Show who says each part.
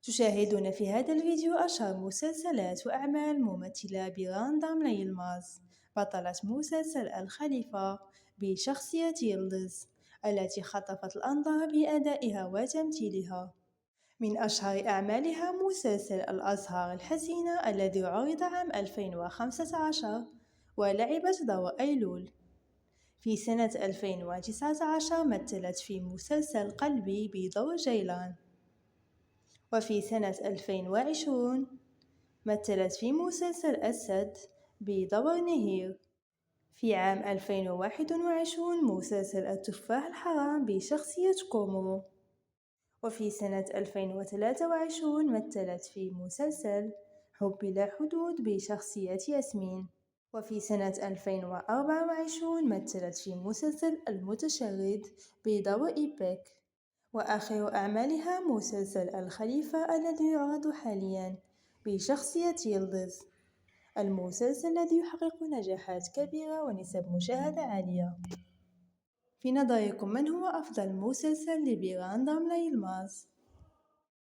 Speaker 1: تشاهدون في هذا الفيديو أشهر مسلسلات وأعمال ممثلة براندام يلماز، بطلة مسلسل الخليفة بشخصية يلدز التي خطفت الأنظار بأدائها وتمثيلها. من أشهر أعمالها مسلسل الأزهار الحزينة الذي عُرض عام 2015 ولعبت دور أيلول. في سنة 2019 مثلت في مسلسل قلبي بدور جيلان. وفي سنة 2020 مثلت في مسلسل أسد بدور نهير. في عام 2021 مسلسل التفاح الحرام بشخصية كومورو. وفي سنة 2023 مثلت في مسلسل حب بلا حدود بشخصية ياسمين. وفي سنة 2024 مثلت في مسلسل المتشرد بدور إيبك. وآخر أعمالها مسلسل الخليفة الذي يعرض حاليا بشخصية يلدز، المسلسل الذي يحقق نجاحات كبيرة ونسب مشاهدة عالية. في نظركم من هو أفضل مسلسل لبراندام يلماز؟